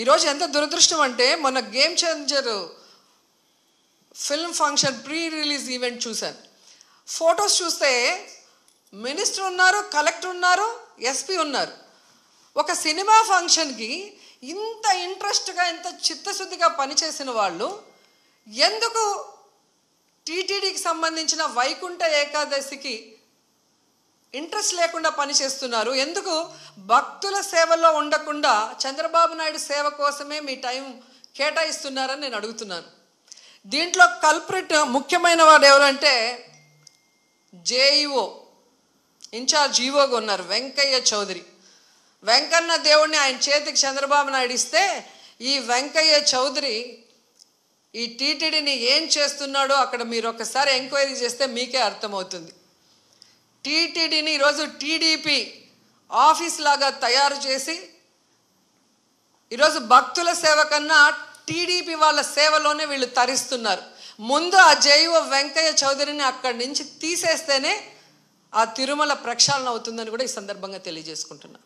ఈరోజు ఎంత దురదృష్టం అంటే మొన్న game changer film function pre release event చూశాను. ఫొటోస్ చూస్తే మినిస్టర్ ఉన్నారు, కలెక్టర్ ఉన్నారు, ఎస్పీ ఉన్నారు. ఒక సినిమా ఫంక్షన్కి ఇంత ఇంట్రెస్ట్గా ఇంత చిత్తశుద్ధిగా పనిచేసిన వాళ్ళు ఎందుకు టీటీడీకి సంబంధించిన వైకుంఠ ఏకాదశికి ఇంట్రెస్ట్ లేకుండా పనిచేస్తున్నారు? ఎందుకు భక్తుల సేవలో ఉండకుండా చంద్రబాబు నాయుడు సేవ కోసమే మీ టైం కేటాయిస్తున్నారని నేను అడుగుతున్నాను. దీంట్లో కల్ప్రిట్ ముఖ్యమైన వాడు ఎవరంటే జేఈఓ ఇన్ఛార్జ్ ఈఓగా ఉన్నారు వెంకయ్య చౌదరి. వెంకన్న దేవుడిని ఆయన చేతికి చంద్రబాబు నాయుడు ఇస్తే ఈ వెంకయ్య చౌదరి ఈ టీటీడీని ఏం చేస్తున్నాడో అక్కడ మీరు ఒకసారి ఎంక్వైరీ చేస్తే మీకే అర్థమవుతుంది. టీటీడీని ఈరోజు టీడీపీ ఆఫీస్ లాగా తయారు చేసి ఈరోజు భక్తుల సేవ కన్నా టీడీపీ వాళ్ళ సేవలోనే వీళ్ళు తరిస్తున్నారు. ముందు ఆ జేఈఓ వెంకయ్య చౌదరిని అక్కడి నుంచి తీసేస్తేనే ఆ తిరుమల ప్రక్షాళన అవుతుందని కూడా ఈ సందర్భంగా తెలియజేసుకుంటున్నా.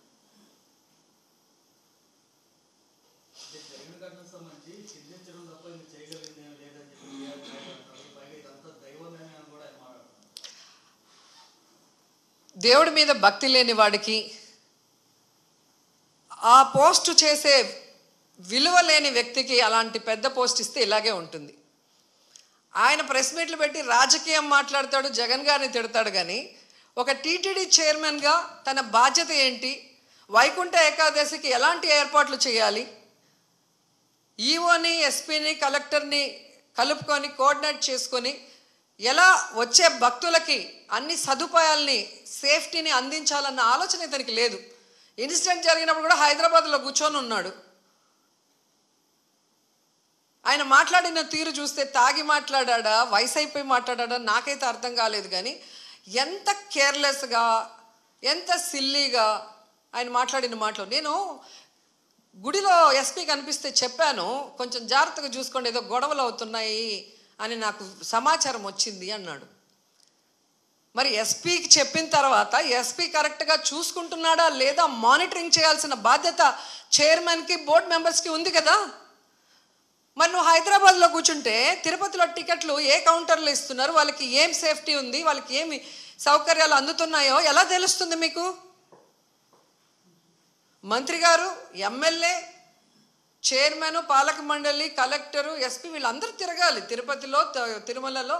దేవుడి మీద భక్తి లేని వాడికి ఆ పోస్టు చేసే విలువ లేని వ్యక్తికి అలాంటి పెద్ద పోస్ట్ ఇస్తే ఇలాగే ఉంటుంది. ఆయన ప్రెస్ మీట్లు పెట్టి రాజకీయం మాట్లాడతాడు, జగన్ గారిని తిడతాడు. కానీ ఒక టీటీడీ చైర్మన్గా తన బాధ్యత ఏంటి, వైకుంఠ ఏకాదశికి ఎలాంటి ఏర్పాట్లు చేయాలి, ఈఓని ఎస్పీని కలెక్టర్ని కలుపుకొని కోఆర్డినేట్ చేసుకొని ఎలా వచ్చే భక్తులకి అన్ని సదుపాయాల్ని సేఫ్టీని అందించాలన్న ఆలోచన ఇతనికి లేదు. ఇన్సిడెంట్ జరిగినప్పుడు కూడా హైదరాబాద్లో కూర్చొని ఉన్నాడు. ఆయన మాట్లాడిన తీరు చూస్తే తాగి మాట్లాడా, వయసు అయిపోయి మాట్లాడా నాకైతే అర్థం కాలేదు. కానీ ఎంత కేర్లెస్గా, ఎంత సిల్లీగా ఆయన మాట్లాడిన మాటలు. నేను గుడిలో ఎస్పీ కనిపిస్తే చెప్పాను, కొంచెం జాగ్రత్తగా చూసుకోండి, ఏదో గొడవలు అవుతున్నాయి అని నాకు సమాచారం వచ్చింది అన్నాడు. మరి ఎస్పీకి చెప్పిన తర్వాత ఎస్పీ కరెక్ట్గా చూసుకుంటున్నాడా లేదా మానిటరింగ్ చేయాల్సిన బాధ్యత చైర్మన్కి బోర్డు మెంబర్స్కి ఉంది కదా. మరి నువ్వు హైదరాబాద్లో కూర్చుంటే తిరుపతిలో టికెట్లు ఏ కౌంటర్లో ఇస్తున్నారు, వాళ్ళకి ఏం సేఫ్టీ ఉంది, వాళ్ళకి ఏమి సౌకర్యాలు అందుతున్నాయో ఎలా తెలుస్తుంది మీకు? మంత్రి గారు, ఎమ్మెల్యే, చైర్మన్, పాలక మండలి, కలెక్టరు, ఎస్పీ వీళ్ళందరూ తిరగాలి. తిరుపతిలో తిరుమలలో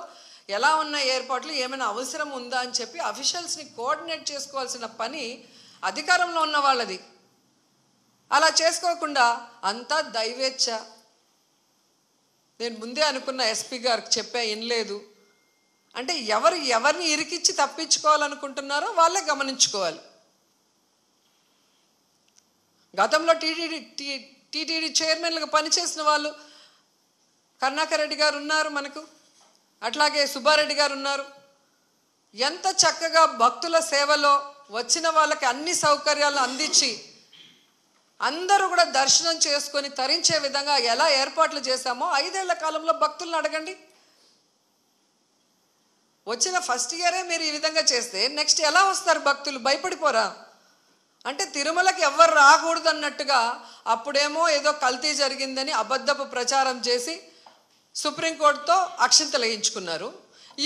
ఎలా ఉన్న ఏర్పాట్లు, ఏమైనా అవసరం ఉందా అని చెప్పి అఫీషియల్స్ని కోఆర్డినేట్ చేసుకోవాల్సిన పని అధికారంలో ఉన్న వాళ్ళది. అలా చేసుకోకుండా అంతా దైవేచ్ఛ. నేను ముందే అనుకున్న ఎస్పీ గారికి చెప్పా, వినలేదు అంటే ఎవరిని ఇరికిచ్చి తప్పించుకోవాలనుకుంటున్నారో వాళ్ళే గమనించుకోవాలి. గతంలో టీటీడీ చైర్మన్లుగా పనిచేసిన వాళ్ళు కరుణాకర్ రెడ్డి గారు ఉన్నారు మనకు, అట్లాగే సుబ్బారెడ్డి గారు ఉన్నారు. ఎంత చక్కగా భక్తుల సేవలో వచ్చిన వాళ్ళకి అన్ని సౌకర్యాలు అందించి అందరూ కూడా దర్శనం చేసుకొని తరించే విధంగా ఎలా ఏర్పాట్లు చేశామో 5 ఏళ్ల కాలంలో భక్తులను అడగండి. వచ్చిన ఫస్ట్ ఇయరే మీరు ఈ విధంగా చేస్తే నెక్స్ట్ ఎలా వస్తారు భక్తులు? భయపడిపోరా? అంటే తిరుమలకి ఎవ్వరు రాకూడదు అన్నట్టుగా అప్పుడేమో ఏదో కల్తీ జరిగిందని అబద్ధపు ప్రచారం చేసి సుప్రీంకోర్టుతో అక్షింతలు వేయించుకున్నారు.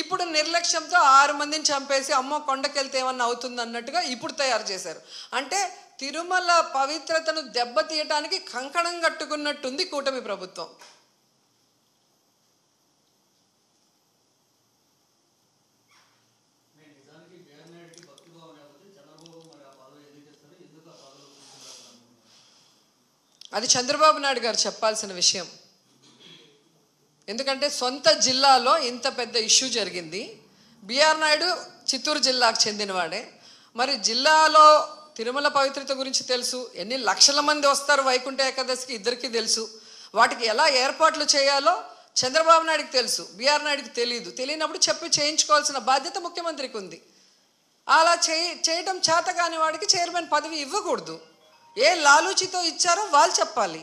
ఇప్పుడు నిర్లక్ష్యంతో 6 మందిని చంపేసి అమ్మో కొండకెళ్తే ఏమన్నా అవుతుంది అన్నట్టుగా ఇప్పుడు తయారు చేశారు. అంటే తిరుమల పవిత్రతను దెబ్బతీయటానికి కంకణం కట్టుకున్నట్టుంది కూటమి ప్రభుత్వం. అది చంద్రబాబు నాయుడు గారు చెప్పాల్సిన విషయం. ఎందుకంటే సొంత జిల్లాలో ఇంత పెద్ద ఇష్యూ జరిగింది. బిఆర్ నాయుడు చిత్తూరు జిల్లాకు చెందినవాడే. మరి జిల్లాలో తిరుమల పవిత్రత గురించి తెలుసు, ఎన్ని లక్షల మంది వస్తారు వైకుంఠ ఏకాదశికి ఇద్దరికీ తెలుసు. వాటికి ఎలా ఏర్పాట్లు చేయాలో చంద్రబాబు నాయుడికి తెలుసు, బిఆర్ నాయుడికి తెలియదు. తెలియనప్పుడు చెప్పి చేయించుకోవాల్సిన బాధ్యత ముఖ్యమంత్రికి ఉంది. అలా చేయడం చేత కాని వాడికి చైర్మన్ పదవి ఇవ్వకూడదు. ఏ లాలూచితో ఇచ్చారో వాళ్ళు చెప్పాలి.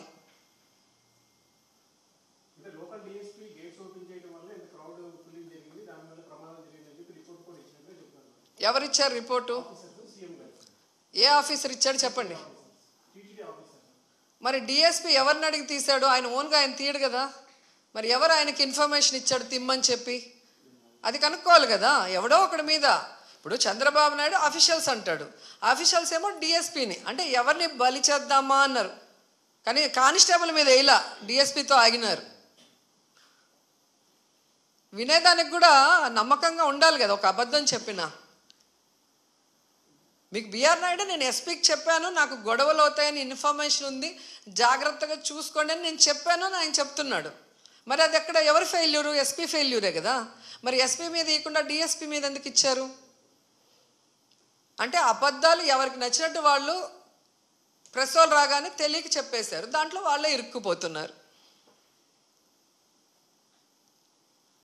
ఎవరిచ్చారు రిపోర్టు? ఏ ఆఫీసర్ ఇచ్చాడు చెప్పండి. మరి డిఎస్పీ ఎవరిని అడిగి తీశాడు? ఆయన ఓన్గా ఆయన తీయడు కదా. మరి ఎవరు ఆయనకి ఇన్ఫర్మేషన్ ఇచ్చాడు తిమ్మని చెప్పి? అది కనుక్కోవాలి కదా. ఎవడో ఒకడి మీద, ఇప్పుడు చంద్రబాబు నాయుడు అఫీషియల్స్ అంటాడు, అఫీషియల్స్ ఏమో డిఎస్పీని, అంటే ఎవరిని బలి చేద్దామా అన్నారు. కానీ కానిస్టేబుల్ మీద వేయలా, డిఎస్పీతో ఆగినారు. వినేదానికి కూడా నమ్మకంగా ఉండాలి కదా. ఒక అబద్ధం చెప్పినా మీకు బిఆర్ నాయుడు నేను ఎస్పీకి చెప్పాను, నాకు గొడవలు అవుతాయని ఇన్ఫర్మేషన్ ఉంది, జాగ్రత్తగా చూసుకోండి అని నేను చెప్పాను అని ఆయన చెప్తున్నాడు. మరి అది ఎక్కడ ఎవరి ఫెయిల్యూరు? ఎస్పీ ఫెయిల్యూరే కదా. మరి ఎస్పీ మీద ఇవ్వకుండా డిఎస్పీ మీద ఎందుకు ఇచ్చారు? అంటే అబద్ధాలు ఎవరికి నచ్చినట్టు వాళ్ళు ప్రెస్ వాళ్ళు రాగానే తెలియక చెప్పేశారు, దాంట్లో వాళ్ళే ఇరుక్కుపోతున్నారు.